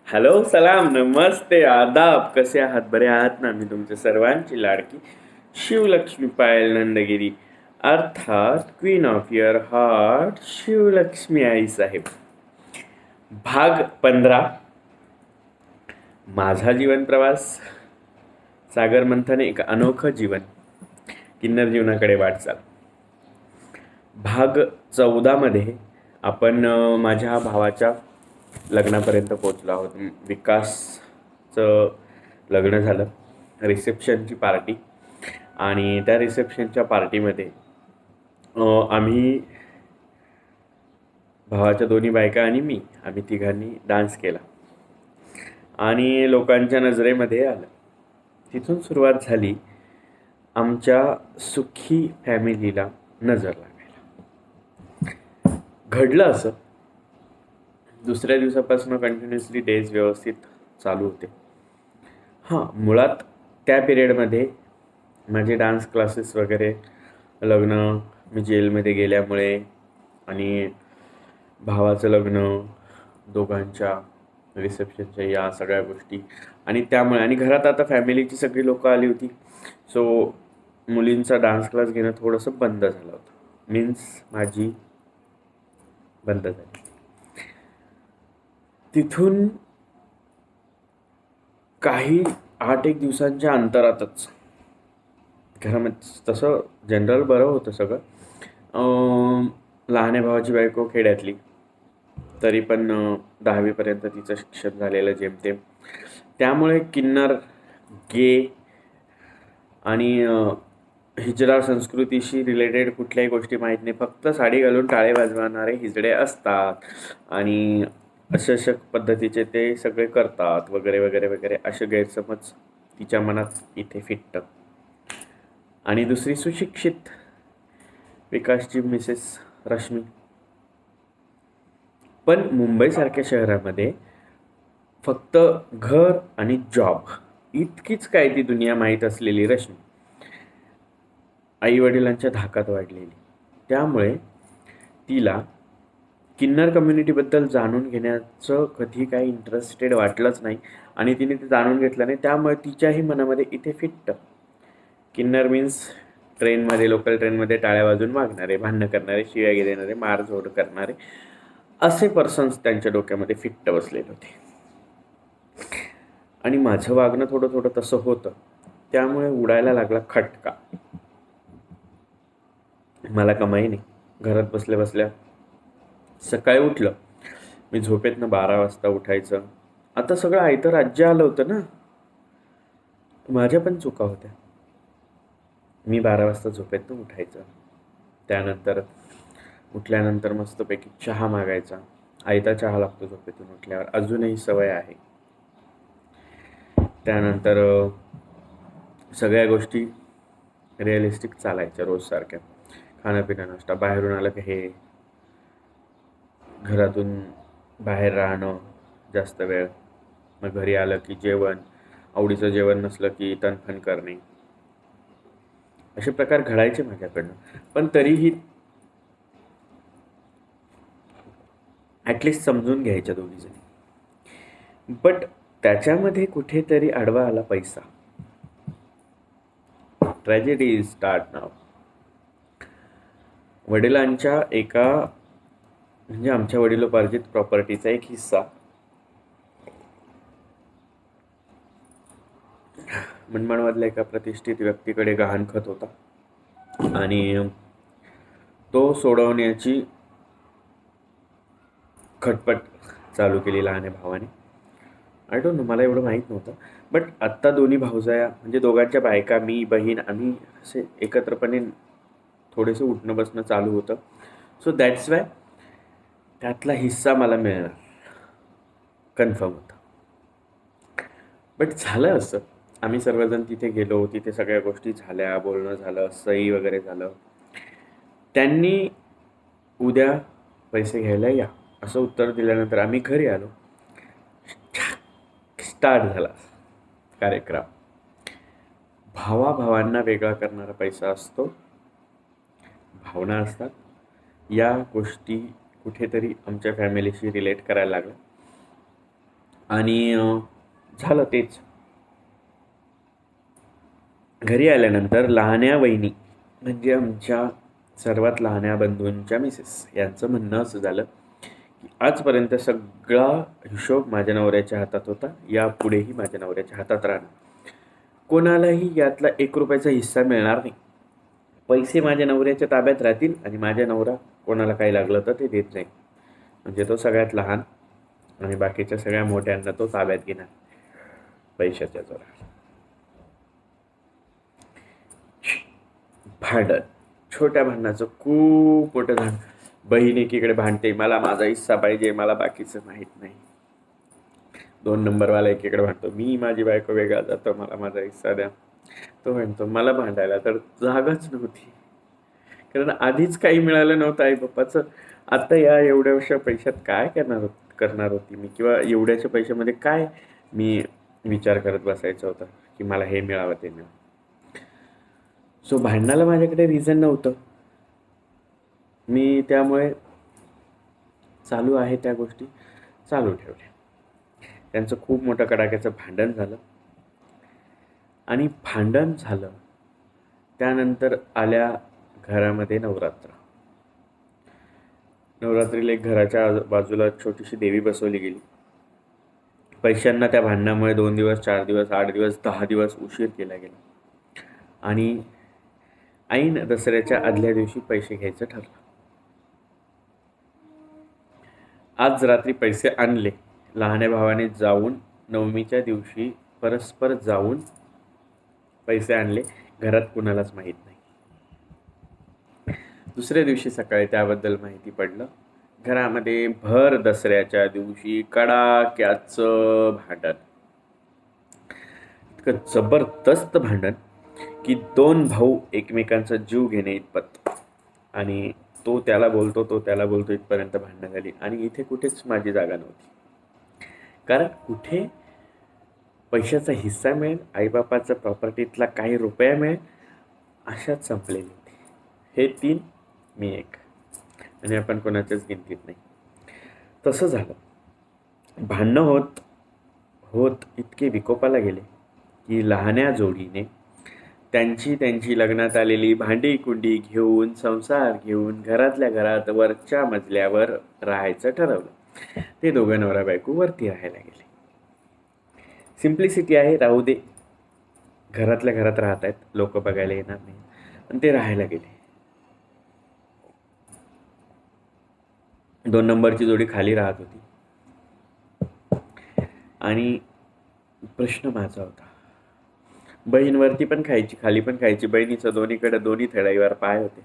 Hello, सलाम, नमस्ते, आदाब. कसे आहात? बरे आहात ना? मी तुमच्या सर्वांची लाडकी शिवलक्ष्मी पायल नंदगिरी, अर्थात queen of your heart, Shivlakshmi आई साहेब. भाग 15. माझा जीवन प्रवास. सागर मंथन एक अनोखं जीवन. किन्नर जीवनाकडे वाटचाल. भाग 14 मध्ये आपण माझ्या भावाच्या लग्नापर्यंत पोहोचलो आहोत. विकासचं लग्न झालं, रिसेप्शनची पार्टी, आणि त्या रिसेप्शनच्या पार्टीमध्ये आम्ही भावाच्या दोन्ही बायका आणि आम्ही तिघांनी डान्स केला आणि लोकांच्या नजरेमध्ये आलं. तिथून सुरुवात झाली आमच्या सुखी फॅमिलीला नजर लागायला. घडलं असं, दुसऱ्या दिवसापासून कंटिन्युअसली डेज व्यवस्थित चालू होते. हां, मुळात त्या पिरियडमध्ये माझे डान्स क्लासेस वगैरे, लग्न, मी जेलमध्ये गेल्यामुळे आणि भावाचं लग्न, दोघांच्या रिसेप्शनच्या या सगळ्या गोष्टी, आणि त्यामुळे आणि घरात आता फॅमिलीची सगळी लोकं आली होती. सो मुलींचा डान्स क्लास घेणं थोडंसं बंद झालं होतं. मीन्स माझी बंद झाली. तिथून काही 8 एक दिवसांच्या अंतरातच घरामध्ये, तसं जनरल बरं होतं सगळं. लहान्या भावाची बायको खेड्यातली, तरी पण 10वीपर्यंत तिचं शिक्षण झालेलं जेमतेम. त्यामुळे किन्नर, गे आणि हिजडा संस्कृतीशी रिलेटेड कुठल्याही गोष्टी माहीत नाही. फक्त साडी घालून टाळे वाजवणारे हिजडे असतात आणि अशा पद्धतीचे ते सगळे करतात वगैरे वगैरे वगैरे, असे गैरसमज तिच्या मनात इथे फिटतं. आणि दुसरी सुशिक्षित विकासची मिसेस रश्मी. पण मुंबईसारख्या शहरामध्ये फक्त घर आणि जॉब इतकीच काय ती दुनिया माहीत असलेली रश्मी आई वडिलांच्या धाकात वाढलेली. त्यामुळे तिला किन्नर कम्युनिटीबद्दल जाणून घेण्याचं कधी काही इंटरेस्टेड वाटलंच नाही आणि तिने ते जाणून घेतलं नाही. त्यामुळे तिच्याही मनामध्ये इथे फिटतं. किन्नर मीन्स ट्रेनमध्ये, लोकल ट्रेनमध्ये टाळ्या वाजून वागणारे, भांडणं करणारे, शिव्या देणारे, मारझोड करणारे, असे पर्सन्स त्यांच्या डोक्यामध्ये फिट्ट बसलेले होते. आणि माझं वागणं थोडं थोडं तसं होतं. त्यामुळे उडायला लागला खटका. मला कमाई नाही, घरात बसल्या बसल्या सकाळी उठलं, मी झोपेतनं 12 वाजता उठायचं. आता सगळं आयतं राज्य आलं होतं ना, माझ्या पण चुका होत्या. मी 12 वाजता झोपेतनं उठायचं. त्यानंतर उठल्यानंतर मस्तपैकी चहा मागायचा. आयता चहा लागतो झोपेतून उठल्यावर, अजूनही सवय आहे. त्यानंतर सगळ्या गोष्टी रिअलिस्टिक चालायच्या रोजसारख्या. खाणं पिणं, नाश्ता, बाहेरून आलं की हे, घरातून बाहेर राहणं जास्त वेळ, मग घरी आलं की जेवण, आवडीचं जेवण नसलं की तणफण करणे, असे प्रकार घडायचे माझ्याकडनं. पण तरीही ॲटलिस्ट समजून घ्यायच्या दोघीजणी. बट त्याच्यामध्ये कुठेतरी आडवा आला पैसा. ट्रॅजेडी स्टार्ट नाव. वडिलांच्या एका, म्हणजे आमच्या वडिलोपार्जित प्रॉपर्टीचा एक हिस्सा मनमाडमधल्या एका प्रतिष्ठित व्यक्तीकडे गहाणखत होता आणि तो सोडवण्याची खटपट चालू केली लहान्या भावाने. आय डोंट नो, मला एवढं माहीत नव्हतं. बट आत्ता दोन्ही भावजाया, म्हणजे दोघांच्या बायका, मी, बहीण, आम्ही असे एकत्रपणे थोडेसे उठणं बसणं चालू होतं. सो दॅट्स वाय त्यातला हिस्सा मला मिळणार कन्फर्म होतं. बट झालं असं, आम्ही सर्वजण तिथे गेलो, तिथे सगळ्या गोष्टी झाल्या, बोलणं झालं, सही वगैरे झालं. त्यांनी उद्या पैसे घ्यायला या असं उत्तर दिल्यानंतर आम्ही घरी आलो. स्टार्ट झाला कार्यक्रम. भावाभावांना वेगळा करणारा पैसा असतो, भावना असतात. या गोष्टी कुठेतरी आमच्या फॅमिलीशी रिलेट करायला लागल्या. आणि झालं तेच. घरी आल्यानंतर लहान्या वहिनी म्हणजे आमच्या सर्वात लहान्या बंधूंच्या मिसेस यांचं म्हणणं असं झालं की आजपर्यंत सगळा हिशोब माझ्या नवऱ्याच्या हातात होता, यापुढेही माझ्या नवऱ्याच्या हातात राहणार. कोणालाही यातला 1 रुपयाचा हिस्सा मिळणार नाही. पैसे माझ्या नवऱ्याच्या ताब्यात राहतील आणि माझ्या नवरा कोणाला काही लागलं तर ते देत नाही. म्हणजे तो सगळ्यात लहान आणि बाकीच्या सगळ्या मोठ्यांना तो ताब्यात घेणार पैशाच्या जोरावर. भांडण, छोट्या भांडणाचं खूप मोठं झाड. बहीण एकीकडे भांडते, मला माझा हिस्सा पाहिजे, मला बाकीचं माहीत नाही. 2 नंबरवाला एकीकडे भांडतो, मी माझी बायको वेगळा जातो, मला माझा हिस्सा द्या. तो म्हणतो मला भांडायला तर जागाच नव्हती, कारण आधीच काही मिळालं नव्हतं आई बाप्पाचं. आता या एवढ्याशा पैशात काय करणार होती मी, किंवा एवढ्याच्या पैशामध्ये काय मी विचार करत बसायचा होता की मला हे मिळावं ते मिळावं. सो भांडणाला माझ्याकडे रिझन नव्हतं. मी त्यामुळे चालू आहे त्या गोष्टी चालू ठेवल्या. त्यांचं खूप मोठं कडाक्याचं भांडण झालं. आणि भांडण झालं त्यानंतर आल्या घरामध्ये नवरात्र. नवरात्रीला एक घराच्या बाजूला छोटीशी देवी बसवली गेली. पैशांना त्या भांडणामुळे 2 दिवस, 4 दिवस, 8 दिवस, 10 दिवस उशीर केला गेला. आणि ऐन दसऱ्याच्या आदल्या दिवशी पैसे घ्यायचं ठरलं. आज रात्री पैसे आणले. लहान्या भावाने जाऊन नवमीच्या दिवशी परस्पर जाऊन पैसे आणले. घरात कुणालाच माहीत नाही. दुसऱ्या दिवशी सकाळी त्याबद्दल माहिती पडलं. घरामध्ये भर दसऱ्याच्या दिवशी कडाक्याचं भांडण. इतकं जबरदस्त भांडण की 2 भाऊ एकमेकांचा जीव घेणे इतपत. आणि तो त्याला बोलतो इथपर्यंत भांडणं झाली. आणि इथे कुठेच माझी जागा नव्हती. कारण कुठे पैशाचा हिस्सा मिळेल, आईबापाचा प्रॉपर्टीतला काही रुपया मिळेल, अशात संपलेली होती. हे 3, मी 1, आणि आपण कोणाच्याच गिनतीत नाही. तसं झालं. भांडणं होत होत इतके विकोपाला गेले की लहान्या जोडीने त्यांची लग्नात आलेली भांडी कुंडी घेऊन, संसार घेऊन घरातल्या घरात वरच्या मजल्यावर राहायचं ठरवलं. ते दोघं नवरा बायको वरती राहायला गेले. सिम्प्लिसिटी आहे, राहू दे, घरातल्या घरात राहत आहेत, लोक बघायला येणार नाही, पण ते राहायला गेले. 2 नंबरची जोडी खाली राहत होती. आणि प्रश्न माझा होता, बहीण वरती पण खायची, खाली पण खायची. बहिणीचं दोन्ही थळाईवर पाय होते.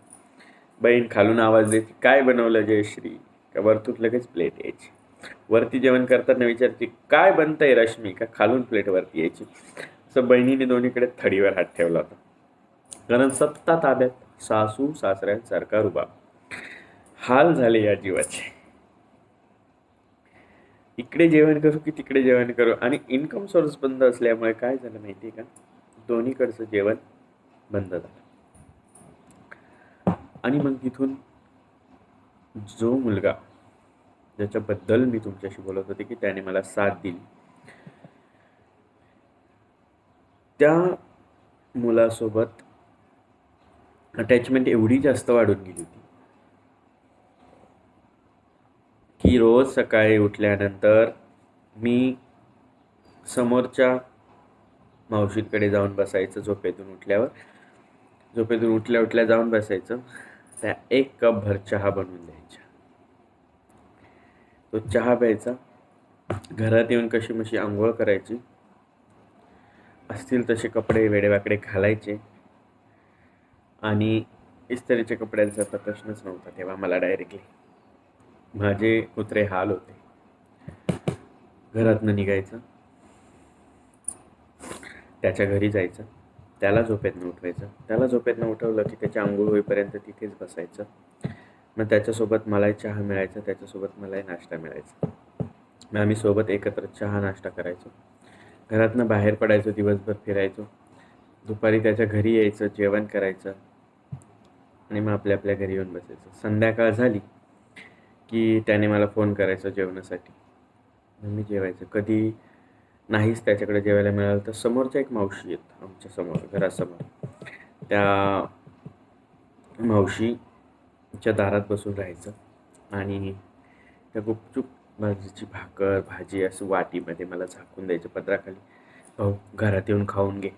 बहीण खालून आवाज द्यायची, काय बनवलं जयश्री, का वरतून लगेच प्लेट यायची. वरती जेवण करताना विचारते, काय बनतंय रश्मी, का खालून प्लेट वरती यायची. असं बहिणीने दोन्हीकडे थडीवर हात ठेवला होता. कारण सत्ता ताब्यात, सासू सासऱ्यांसारखा रुबाब. हाल झाले या जीवाचे. इकडे जेवण करू की तिकडे जेवण करू. आणि इन्कम सोर्स बंद असल्यामुळे काय झालं माहिती आहे का, दोन्हीकडचं जेवण बंद झालं. आणि मग तिथून जो मुलगा ज्याच्याबद्दल मी तुमच्याशी बोलत होते की त्याने मला साथ दिली, त्या मुलासोबत अटॅचमेंट एवढी जास्त वाढून गेली होती की रोज सकाळी उठल्यानंतर मी समोरच्या मावशीकडे जाऊन बसायचं. झोपेतून उठल्या जाऊन बसायचं. त्या 1 कपभर चहा बनवून द्यायच्या. तो चहा प्यायचा. घरात येऊन कशीमशी आंघोळ करायची. असतील तसे कपडे वेडेवाकडे घालायचे. आणि इस्त्रीच्या कपड्यांचा तर प्रश्नच नव्हता तेव्हा मला डायरेक्टली. माझे कुत्रे हाल होते. घरातनं निघायचं, त्याच्या घरी जायचं, त्याला झोपेतनं उठवायचं. त्याला झोपेतनं उठवलं की त्याच्या आंघोळ होईपर्यंत तिथेच बसायचं. मग त्याच्यासोबत मलाही चहा मिळायचा, त्याच्यासोबत मलाही नाश्ता मिळायचा. मग आम्ही सोबत एकत्र चहा नाश्ता करायचो. घरातनं बाहेर पडायचो, दिवसभर फिरायचो. दुपारी त्याच्या घरी यायचं, जेवण करायचं आणि मग आपल्या घरी येऊन बसायचं. संध्याकाळ झाली की त्याने मला फोन करायचा जेवणासाठी. मी जेवायचं. कधी नाहीच त्याच्याकडे जेवायला मिळालं तर समोरच्या एक मावशी आहेत आमच्या समोर, घरासमोर. त्या मावशीच्या दारात बसून राहायचं आणि त्या गुपचूप बाजरीची भाकर, भाजी असं वाटीमध्ये मला झाकून द्यायचं पदराखाली. "भाऊ, घरात येऊन खाऊन घे.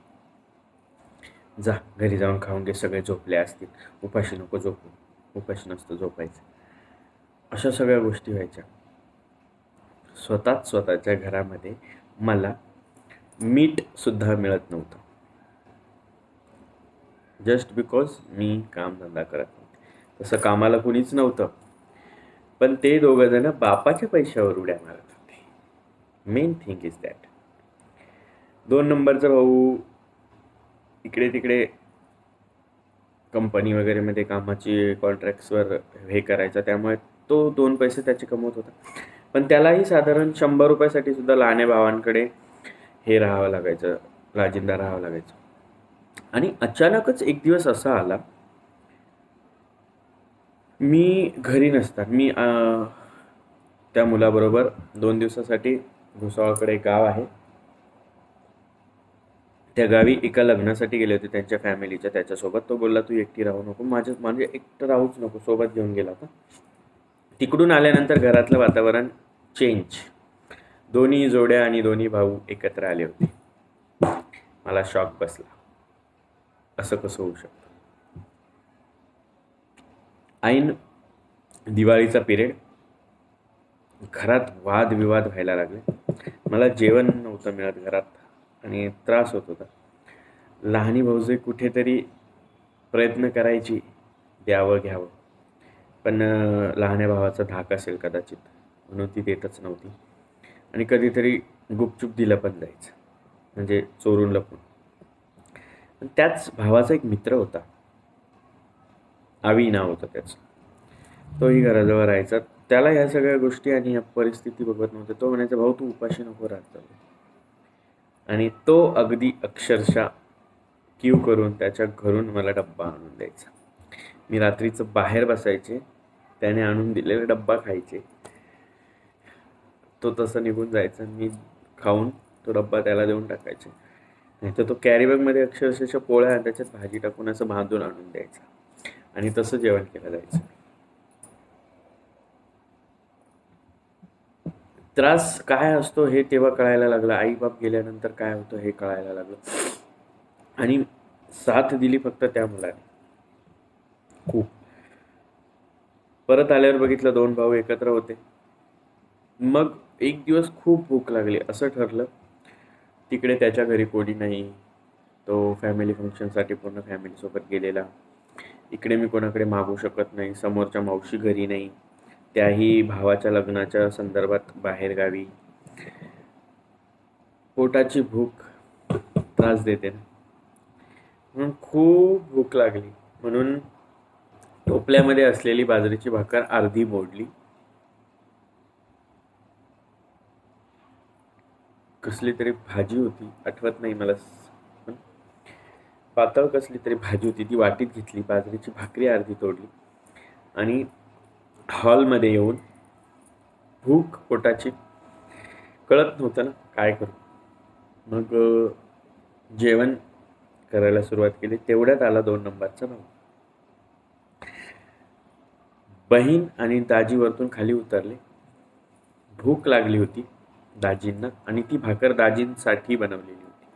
जा, घरी जाऊन खाऊन घे. सगळे झोपले असतील. उपाशी नको झोपू." उपाशी नसतं झोपायचं. अशा सगळ्या गोष्टी व्हायच्या. स्वतःच्या घरामध्ये मला मीठसुद्धा मिळत नव्हतं. जस्ट बिकॉज मी कामधंदा करत नव्हते. तसं कामाला कुणीच नव्हतं. पण ते दोघं जण बापाच्या पैशावर उड्या मारत होते. Main thing is that. 2 नंबरचा भाऊ इकडे तिकडे कंपनी वगैरेमध्ये कामाची कॉन्ट्रॅक्ट्सवर हे करायचा, त्यामुळे तो 2 पैसे त्याचे कमवत होता. पण त्यालाही साधारण 100 रुपयासाठी सुद्धा लहान्या भावांकडे हे राहावं लागायचं, लाजिंदा राहावं लागायचं. आणि अचानकच एक दिवस असा आला, मी घरी नसताना मी त्या मुलाबरोबर 2 दिवसासाठी भुसावळकडे एक गाव आहे, त्या गावी एका लग्नासाठी गेले होते त्यांच्या फॅमिलीच्या. त्याच्यासोबत तो बोलला, "तू एकटी राहू नको." म्हणजे एकटं राहूच नको, सोबत घेऊन गेला होता. तिकडून आल्यानंतर घरातलं वातावरण चेंज. दोन्ही जोड्या आणि दोन्ही भाऊ एकत्र आले होते. मला शॉक बसला. असं कसं होऊ शकतं? ऐन दिवाळीचा पिरियड. घरात वादविवाद व्हायला लागले. मला जेवण नव्हतं मिळत घरात आणि त्रास होत होता. लहानी भाऊजे कुठेतरी प्रयत्न करायची द्यावं घ्यावं, पण लहान्या भावाचा धाक असेल कदाचित, म्हणून ती देतच नव्हती. आणि कधीतरी गुपचूप दिलं पण जायचं, म्हणजे चोरून लपून. पण त्याच भावाचा एक मित्र होता, आवी नाव होतं त्याचं. तोही घराजवळ राहायचा. त्याला ह्या सगळ्या गोष्टी आणि ह्या परिस्थिती बघत नव्हते. तो म्हणायचा, "भाऊ, तू उपाशी नको राहत जाऊ." आणि तो अगदी अक्षरशः क्यू करून त्याच्या घरून मला डब्बा आणून द्यायचा. मी रात्रीचं बाहेर बसायचे, त्याने आणून दिलेला डब्बा खायचे. तो तसं निघून जायचा. मी खाऊन तो डब्बा त्याला देऊन टाकायचे. नाहीतर तो कॅरीबॅगमध्ये अक्षरशः पोळ्या आणि त्याच्यात भाजी टाकून असं बांधून आणून द्यायचा आणि तसं जेवण केलं जायचं. त्रास काय असतो हे तेव्हा कळायला लागलं. आईबाप गेल्यानंतर काय होतं हे कळायला लागलं. आणि साथ दिली फक्त त्या मुलाने खूप. परत आल्यावर बघितलं 2 भाऊ एकत्र होते. मग एक दिवस खूप भूक लागली. असं ठरलं, तिकडे त्याच्या घरी कोणी नाही. तो फॅमिली फंक्शनसाठी पूर्ण फॅमिलीसोबत गेलेला. इकडे मी कोणाकडे मागू शकत नाही. समोरच्या मावशी घरी नाही, त्याही भावाच्या लग्नाच्या संदर्भात बाहेरगावी. पोटाची भूक त्रास देते ना, म्हणून खूप भूक लागली. म्हणून टोपल्यामध्ये असलेली बाजरीची भाकर अर्धी मोडली. कसली तरी भाजी होती, आठवत नाही मला, पण पातळ कसली तरी भाजी होती, ती वाटीत घेतली. बाजरीची भाकरी अर्धी तोडली आणि हॉलमध्ये येऊन भूक पोटाची कळत नव्हतं ना काय करू. मग जेवण करायला सुरुवात केली. तेवढ्यात आला 2 नंबरचा भाऊ. बहीण आणि दाजी वरतून खाली उतरले. भूक लागली होती दाजींना आणि ती भाकर दाजींसाठी बनवलेली होती.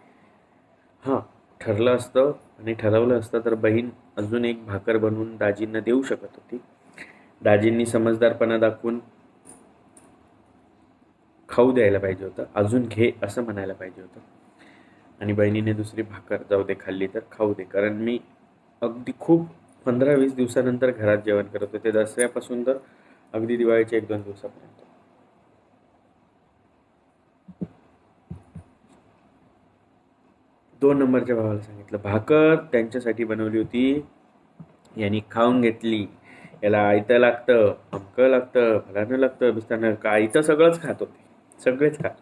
हां, ठरलं असतं आणि ठरवलं असतं तर बहीण अजून एक भाकर बनवून दाजींना देऊ शकत होती. दाजींनी समजदारपणा दाखवून खाऊ द्यायला पाहिजे होतं, अजून घे असं म्हणायला पाहिजे होतं. आणि बहिणीने दुसरी भाकर, जाऊ दे खाल्ली तर खाऊ दे. कारण मी अगदी खूप 15-20 दिवसानंतर घरात जेवण करत होते, दसऱ्यापासून तर अगदी दिवाळीच्या 1-2 दिवसापर्यंत. 2 नंबरच्या भावाला सांगितलं, भाकर त्यांच्यासाठी बनवली होती, यांनी खाऊन घेतली. याला आयतं लागतं, अमकं लागतं, फलानं लागतं, बिस्तानं का आयतं सगळंच खात होते, सगळेच खात.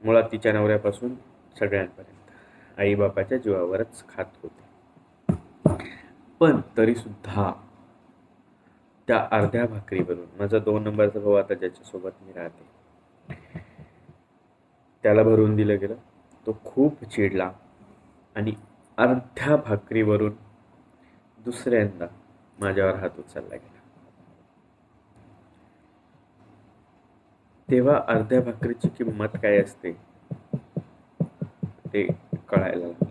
मुळात तिच्या नवऱ्यापासून सगळ्यांपर्यंत आईबापाच्या जीवावरच खात होते. पण तरीसुद्धा त्या अर्ध्या भाकरीवरून माझा 2 नंबरचा भाऊ आता ज्याच्यासोबत मी राहते, त्याला भरून दिलं गेलं. तो खूप चिडला आणि अर्ध्या भाकरीवरून दुसऱ्यांदा माझ्यावर हात उचलला गेला. तेव्हा अर्ध्या भाकरीची किंमत काय असते ते कळायला लागलं.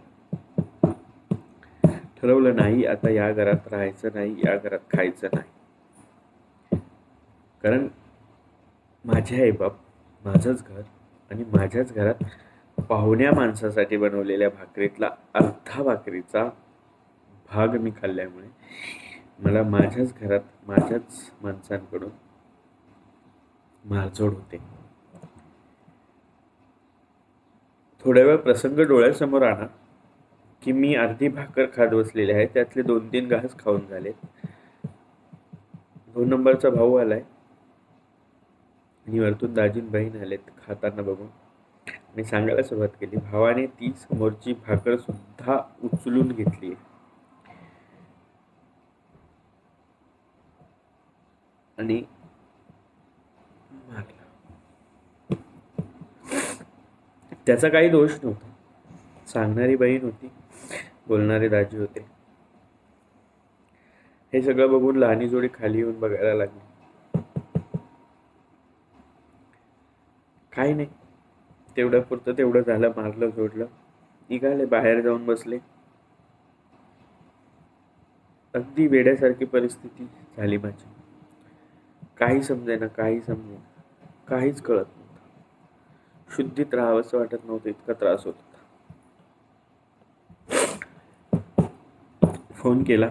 ठरवलं नाही, आता या घरात राहायचं नाही, या घरात खायचं नाही. कारण माझे आईबाप, माझंच घर आणि माझ्याच घरात पाहुण्या माणसासाठी बनवलेल्या भाकरीतला अर्धा भाकरीचा भाग मी खाल्ल्यामुळे मला माझ्याच घरात माझ्याच माणसांकडून मारझोड होते. थोड्या वेळ प्रसंग डोळ्यासमोर आणा की मी अर्धी भाकर खात बसलेले आहे, त्यातले 2-3 घास खाऊन झाले. 2 नंबरचा भाऊ आलाय आणि वरतून दाजीन बहीण आलेत खाताना बघून आणि सांगायला सुरुवात केली, भावाने ती समोरची भाकर सुद्धा उचलून घेतली आणि मारला. त्याचा काही दोष नव्हता. सांगणारी बहीण होती, बोलणारे दाजी होते. हे सगळं बघून लहानी जोडी खाली येऊन बघायला लागली. काही नाही, तेवढं पुरतं तेवढं झालं, मारलं जोडलं, निघाले बाहेर जाऊन बसले. अगदी वेड्यासारखी परिस्थिती झाली माझी. काही समजेना, काहीच कळत नव्हतं. शुद्धीत राहावंसं वाटत नव्हतं, इतका त्रास होत होता. फोन केला,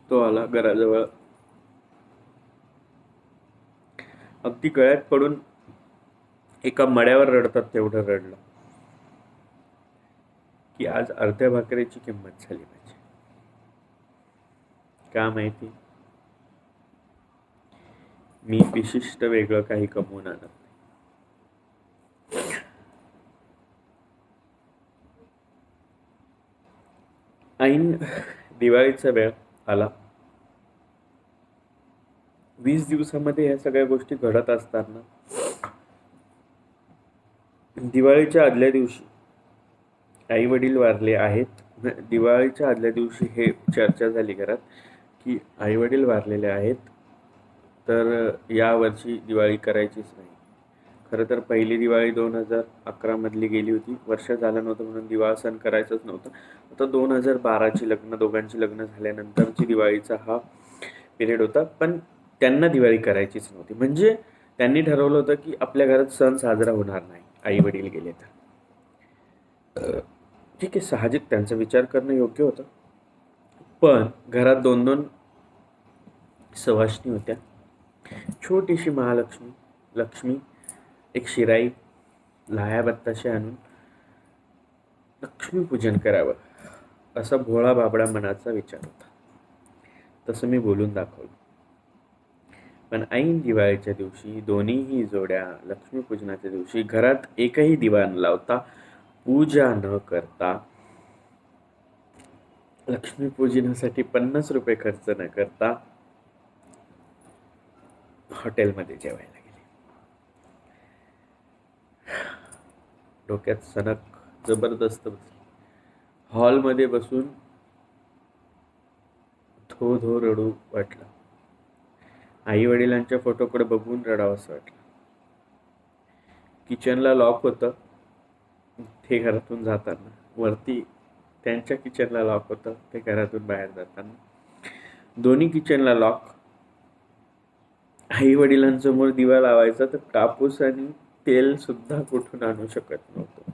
तो आला घराजवळ. अगदी गळ्यात पडून एका मड्यावर रडतात तेवढं रडलं की आज अर्ध्या भाकरीची किंमत झाली माझी. का माहिती, मी विशिष्ट वेगळं काही कमवून आणत नाही. ऐन दिवाळीचा वेळ आला. 20 दिवसामध्ये ह्या सगळ्या गोष्टी घडत असताना दिवाळीच्या आदल्या दिवशी आई वडील वारले आहेत. दिवाळीच्या आदल्या दिवशी हे चर्चा झाली घरात की आई वडील वारलेले आहेत, तर यावर्षी दिवाळी करायचीच नाही. खरं तर पहिली दिवाळी 2011 मधली गेली होती. वर्ष झालं नव्हतं म्हणून दिवाळ सण करायचंच नव्हतं. आता 2012ची लग्न, दोघांची लग्न झाल्यानंतरची दिवाळीचा हा पिरियड होता. पण त्यांना दिवाळी करायचीच नव्हती. म्हणजे त्यांनी ठरवलं होतं की आपल्या घरात सण साजरा होणार नाही आई वडील गेले तर. ठीक आहे, साहजिक त्यांचा विचार करणं योग्य होतं. पण घरात 2-2 सवाष्णी होत्या. छोटीशी महालक्ष्मी, लक्ष्मी, एक शिराई, लाह्या बत्ताशे आणून लक्ष्मीपूजन करावं असा भोळा बाबडा मनाचा विचार होता. तसं मी बोलून दाखवलं. पण ऐन दिवाळीच्या दिवशी दोन्हीही जोड्या लक्ष्मीपूजनाच्या दिवशी घरात एकही दिवा न लावता, पूजा न करता, लक्ष्मीपूजनासाठी 50 रुपये खर्च न करता हॉटेलमध्ये जेवायला गेले. डोक्यात सनक जबरदस्त बसली. हॉलमध्ये बसून धो धो रडू वाटलं. आई वडिलांच्या फोटोकडे बघून रडावंसं वाटलं. किचनला लॉक होतं ते घरातून जाताना, वरती त्यांच्या किचनला लॉक होतं ते घरातून बाहेर जाताना. दोन्ही किचनला लॉक. आई वडिलांसमोर दिवा लावायचा तर कापूस आणि तेल सुद्धा कुठून आणू शकत नव्हतो,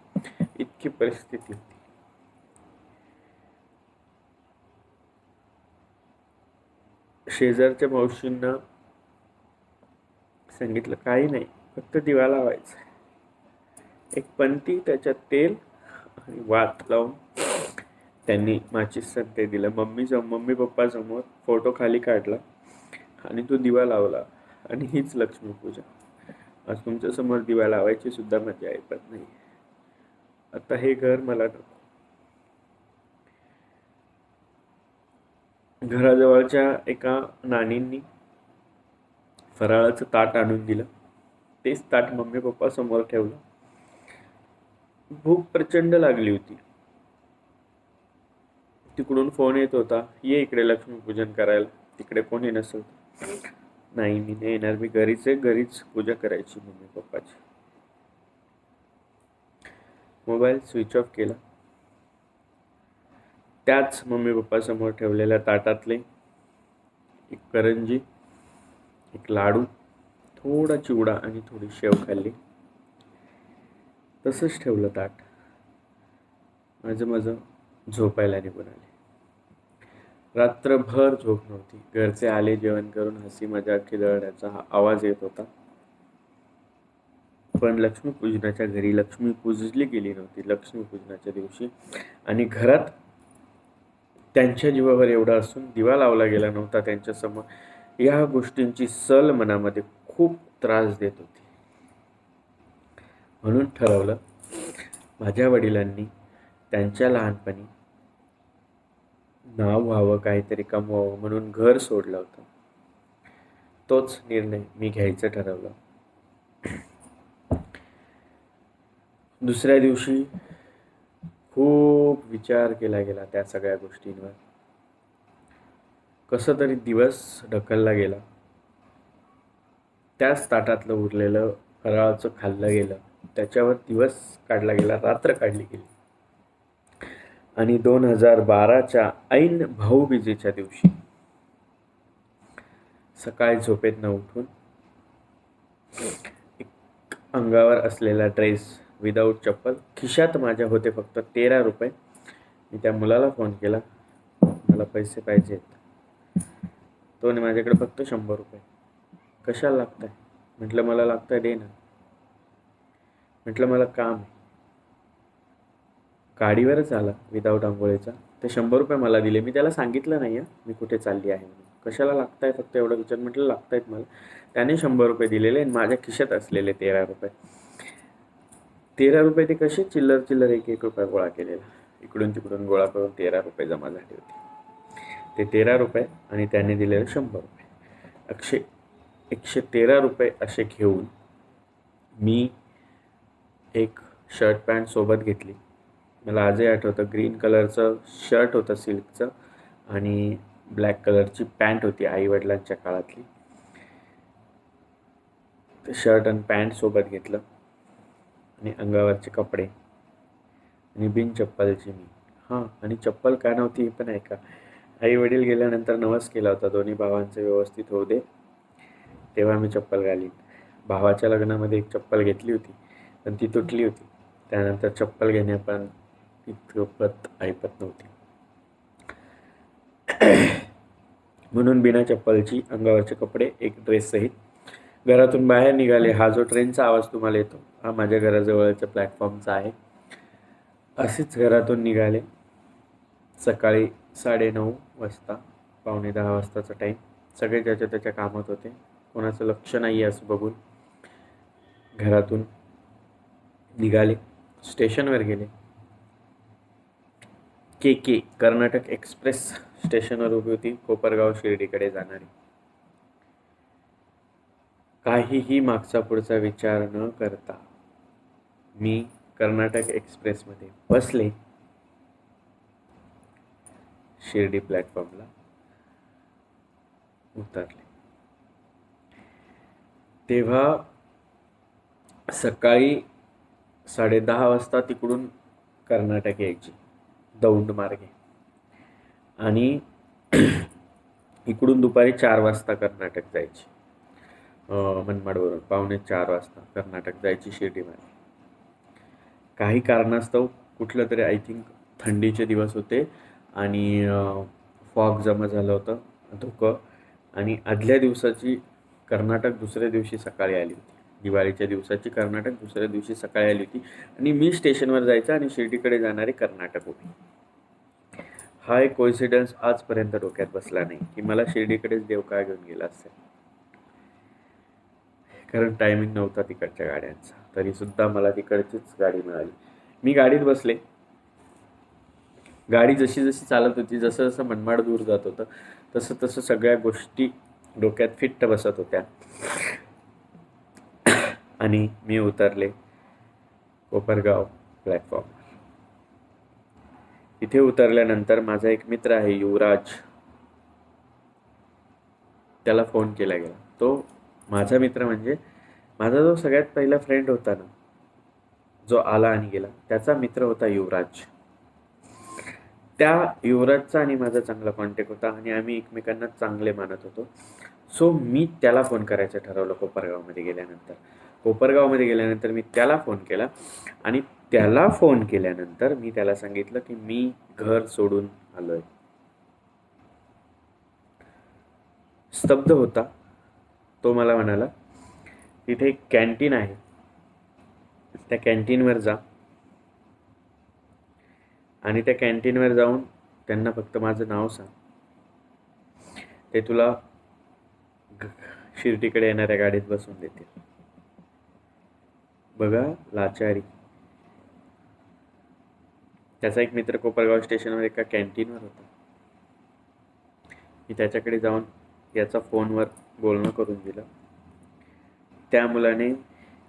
इतकी परिस्थिती होती. शेजारच्या मावशींना सांगितलं, काही नाही, फक्त दिवा लावायचा. एक पंती, त्याच्यात तेल आणि वात लावून त्यांनी माचीस ते दिलं. मम्मी पप्पा समोर फोटो खाली काढला आणि तो दिवा लावला. आणि हीच लक्ष्मीपूजा. आज तुमच्या समोर दिवा लावायची सुद्धा मजा ऐकत नाही. आता हे घर मला नको. घराजवळच्या एका नानींनी फराळाचं ताट आणून दिलं. तेच ताट मम्मी पप्पा समोर ठेवलं. भूक प्रचंड लागली होती. तिकडून फोन येत होता, ये इकडे लक्ष्मीपूजन करायला. तिकडे कोणी नसेल. नाही, मी नाही येणार, मी घरीच आहे, घरीच पूजा करायची मम्मी पप्पाची. मोबाईल स्विच ऑफ केला. त्याच मम्मी पप्पा समोर ठेवलेल्या ताटातले एक करंजी, एक लाडू, थोडा चिवडा आणि थोडी शेव खाल्ली. तसंच ठेवलं ताट. माझं झोपायला निघून आले. रात्रभर झोप नव्हती. घरचे आले जेवण करून, हसी मजाक खिदळण्याचा आवाज येत होता. पण लक्ष्मीपूजनाच्या घरी लक्ष्मी पूजली गेली नव्हती. लक्ष्मीपूजनाच्या दिवशी आणि घरात त्यांच्या जीवावर एवढा असून दिवा लावला गेला नव्हता त्यांच्यासमोर. या गोष्टींची सल मनामध्ये खूप त्रास देत होती. म्हणून ठरवलं, माझ्या वडिलांनी त्यांच्या लहानपणी नाव व्हावं, काहीतरी कमवावं म्हणून घर सोडलं होतं. तोच निर्णय मी घ्यायचं ठरवलं. दुसऱ्या दिवशी खूप विचार केला गेला त्या सगळ्या गोष्टींवर. कसं तरी दिवस ढकलला गेला. त्याच ताटातलं उरलेलं फराळाचं खाल्लं गेलं. त्याच्यावर दिवस काढला गेला, रात्र काढली गेली. आणि 2012च्या ऐन भाऊबीजेच्या दिवशी सकाळी झोपेतनं उठून एक अंगावर असलेला ड्रेस विदाऊट चप्पल, खिशात माझ्या होते फक्त 13 रुपये. मी त्या मुलाला फोन केला, मला पैसे पाहिजेत. तो माझ्याकडे फक्त 100 रुपये. कशाला लागत आहे? म्हटलं मला लागतं आहे, दे ना. म्हटलं मला काम आहे. गाडीवरच आला विदाऊट आंघोळीचा. ते 100 रुपये मला दिले. मी त्याला सांगितलं नाही मी कुठे चालली आहे म्हणून. कशाला लागत आहे फक्त एवढं विचार. म्हटलं लागत आहेत मला. त्याने 100 रुपये दिलेले आणि माझ्या खिशात असलेले 13 रुपये. 13 रुपये ते कसे चिल्लर 1 रुपया गोळा केलेला. इकडून तिकडून गोळा करून 13 रुपये जमा झाले होते. ते 13 रुपये आणि त्याने दिलेले 100 रुपये. 113 रुपये असे घेऊन मी एक शर्ट पॅन्ट सोबत घेतली. मला आजही आठवतं, ग्रीन कलरचं शर्ट होतं सिल्कचं आणि ब्लॅक कलरची पॅन्ट होती आईवडिलांच्या काळातली. ते शर्ट आणि पॅन्ट सोबत घेतलं आणि अंगावरचे कपडे आणि बिन चप्पलची मी. आणि चप्पल का नव्हती हे पण ऐका. आई वडील गेल्यानंतर नवस केला होता, दोन्ही भावांचे व्यवस्थित होऊ दे तेव्हा मी चप्पल घालीन. भावाच्या लग्नामध्ये एक चप्पल घेतली होती पण ती तुटली होती. त्यानंतर चप्पल घेणे पण इतपत ऐपत नव्हती. म्हणून बिना चप्पलची, अंगावरचे कपडे, एक ड्रेससहित घरातून बाहेर निघाले. हा जो ट्रेनचा आवाज तुम्हाला येतो, हा माझ्या घराजवळच्या प्लॅटफॉर्मचा आहे. असेच घरातून निघाले. सकाळी 9:30 वाजता, 9:45 वाजताचा टाईम. सगळे ज्याच्या त्याच्या कामात होते. कोणाचं लक्ष नाही आहे असं बघून घरातून निघाले. स्टेशनवर गेले. के कर्नाटक एक्सप्रेस स्टेशनवर उभी होती, कोपरगाव शिर्डीकडे जाणारी. काहीही मागचा पुढचा विचार न करता मी कर्नाटक एक्सप्रेसमध्ये बसले. शिर्डी प्लॅटफॉर्मला उतरले. तेव्हा सकाळी 10:30 वाजता तिकडून कर्नाटक यायची दौंड मार्गे आणि इकडून दुपारी 4 वाजता कर्नाटक जायची. मनमाडवरून 3:45 वाजता कर्नाटक जायची शिर्डी मार्गे. काही कारणास्तव कुठलं तरी, आय थिंक थंडीचे दिवस होते आणि फॉग जमा झालं होतं, धुकं. आणि आदल्या दिवसाची कर्नाटक दुसऱ्या दिवशी सकाळी आली होती. दिवाळीच्या दिवसाची कर्नाटक दुसऱ्या दिवशी सकाळी आली होती आणि मी स्टेशनवर जायचं आणि शिर्डीकडे जाणारी कर्नाटक होती. हा एक कोइन्सिडन्स आजपर्यंत डोक्यात बसला नाही की मला शिर्डीकडेच देव का घेऊन गेला असेल. कारण टायमिंग नव्हता तिकडच्या गाड्यांचा. तरीसुद्धा मला तिकडचीच गाडी मिळाली. मी गाडीत बसले. गाडी जशी जशी चालत होती, जसं जसं मनमाड दूर जात होतं तसं तसं सगळ्या गोष्टी डोक्यात फिट्ट बसत होत्या आणि मी उतरले कोपरगाव प्लॅटफॉर्म. इथे उतरल्यानंतर माझा एक मित्र आहे युवराज, त्याला फोन केला गेला. तो माझा मित्र म्हणजे माझा जो सगळ्यात पहिला फ्रेंड होता ना, जो आला आणि गेला, त्याचा मित्र होता युवराज. त्या युवराजचा आणि माझा चांगला कॉन्टॅक्ट होता आणि आम्ही एकमेकांना चांगले मानत होतो. सो मी त्याला फोन करायचं ठरवलं. कोपरगावमध्ये गेल्यानंतर मी त्याला फोन केला आणि त्याला फोन केल्यानंतर मी त्याला सांगितलं की मी घर सोडून आलोय. स्तब्ध होता. तो मला म्हणाला, तिथे एक कॅन्टीन आहे, त्या कॅन्टीनवर जा आणि त्या कॅन्टीनवर जाऊन त्यांना फक्त माझं नाव सांग, ते तुला शिर्डीकडे येणाऱ्या गाडीत बसून देतील. बघा लाचारी. त्याचा एक मित्र कोपरगाव स्टेशनवर एका कॅन्टीनवर होता. मी त्याच्याकडे जाऊन याचा फोनवर बोलणं करून दिलं. त्या मुलाने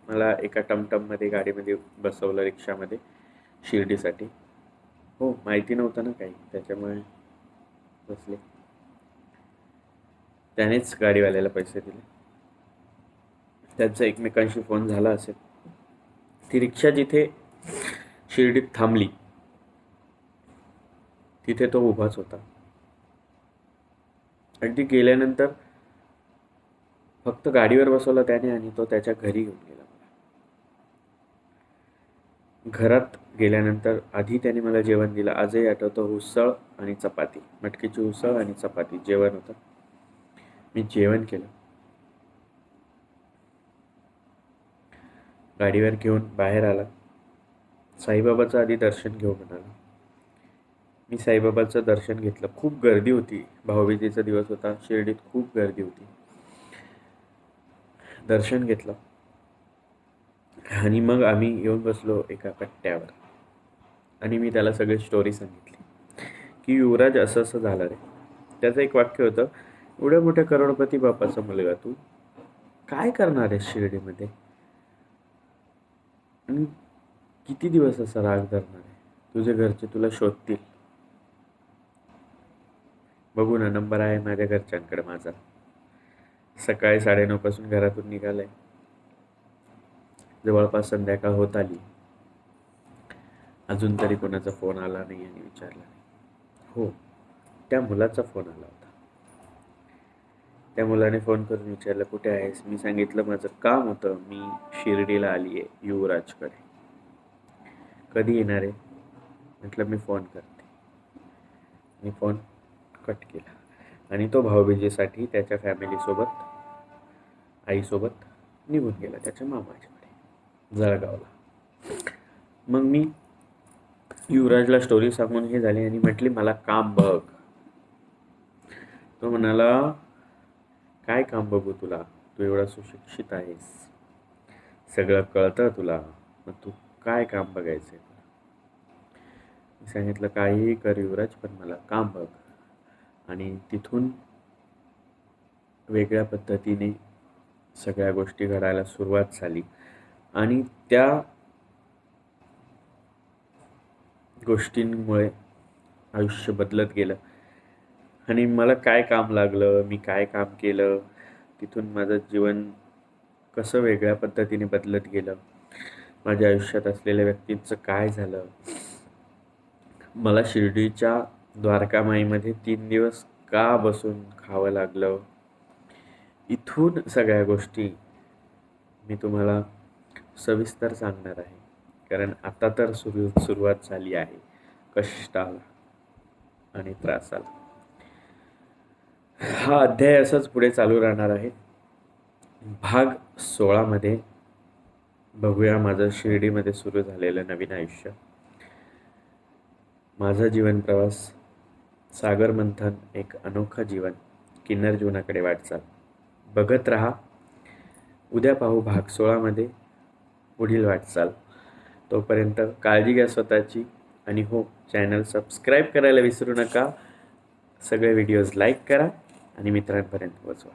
मला एका टमटममध्ये गाडीमध्ये बसवलं, रिक्षामध्ये, शिर्डीसाठी. हो, माहिती नव्हतं ना काही, त्याच्यामुळे बसले. त्यानेच गाडीवाल्याला पैसे दिले. त्यांचा एकमेकांशी फोन झाला असेल. ती रिक्षा जिथे शिर्डीत थांबली तिथे तो उभाच होता आणि ती गेल्यानंतर फक्त गाडीवर बसवलं त्याने आणि तो त्याच्या घरी घेऊन गेला. घरात गेल्यानंतर आधी त्याने मला जेवण दिलं. आजही आठवतं, उसळ आणि चपाती, मटकीची उसळ आणि चपाती जेवण होतं. मी जेवण केलं. गाडीवर घेऊन बाहेर आला. साईबाबाचं आधी दर्शन घेऊ म्हणाला. मी साईबाबाचं दर्शन घेतलं. खूप गर्दी होती, भाऊबीजेचा दिवस होता, शिर्डीत खूप गर्दी होती. दर्शन घेतलं आणि मग आम्ही येऊन बसलो एका कट्ट्यावर आणि मी त्याला सगळी स्टोरी सांगितली की युवराज असं असं झालं रे. त्याचं एक वाक्य होतं, एवढ्या मोठ्या करोडपती बापाचा मुलगा तू काय करणार आहेस शिर्डीमध्ये आणि किती दिवस असा राग धरणार आहे? तुझे घरचे तुला शोधतील. बघू ना, नंबर आहे माझ्या घरच्यांकडे माझा. सकाळी 9:30 पासून घरातून निघालाय, जवळपास संध्याकाळ होत आली, अजून तरी कोणाचा फोन आला नाही आणि विचारला नाही. हो, त्या मुलाचा फोन आला होता. त्या मुलाने फोन करून विचारलं, कुठे आहेस? मी सांगितलं माझं काम होतं, मी शिर्डीला आली आहे युवराजकडे. कधी येणार आहे? म्हटलं मी फोन करते. मी फोन कट केला आणि तो भाऊबीजेसाठी त्याच्या फॅमिलीसोबत, आईसोबत निघून गेला त्याच्या मामाच्याकडे जळगावला. मग मी युवराजला स्टोरी सांगून हे झाली आणि म्हटली मला काम बघ. तो म्हणाला, काय काम बघू तुला? तू एवढा सुशिक्षित आहेस, सगळं कळतं तुला, मग तू काय काम बघायचंय? मी सांगितलं काहीही कर युवराज, पण मला काम बघ. आणि तिथून वेगळ्या पद्धतीने सगळ्या गोष्टी घडायला सुरुवात झाली आणि त्या गोष्टींमुळे आयुष्य बदलत गेलं. आणि मला काय काम लागलं, मी काय काम केलं, तिथून माझं जीवन कसं वेगळ्या पद्धतीने बदलत गेलं, माझ्या आयुष्यात असलेल्या व्यक्तींचं काय झालं, मला शिर्डीच्या द्वारकामाईमध्ये 3 दिवस का बसून खावं लागलं, इथून सगळ्या गोष्टी मी तुम्हाला सविस्तर सांगणार आहे. कारण आता तर सुरुवात झाली आहे कष्टाला आणि त्रासाला. हा अध्याय असाच पुढे चालू राहणार आहे. भाग 16 मध्ये बघूया माझं शिर्डीमध्ये सुरू झालेलं नवीन आयुष्य, माझा जीवन प्रवास, सागर मंथन, एक अनोखा जीवन, किन्नर जीवनाकडे वाटचाल. बघत रहा. उद्या पाहू भाग 16 मध्ये पुढील वाटचाल. तोपर्यंत काळजी घ्या स्वतःची आणि हो, चॅनल सबस्क्राईब करायला विसरू नका. सगळे व्हिडिओज लाईक करा आणि मित्रांपर्यंत पोहोचवा.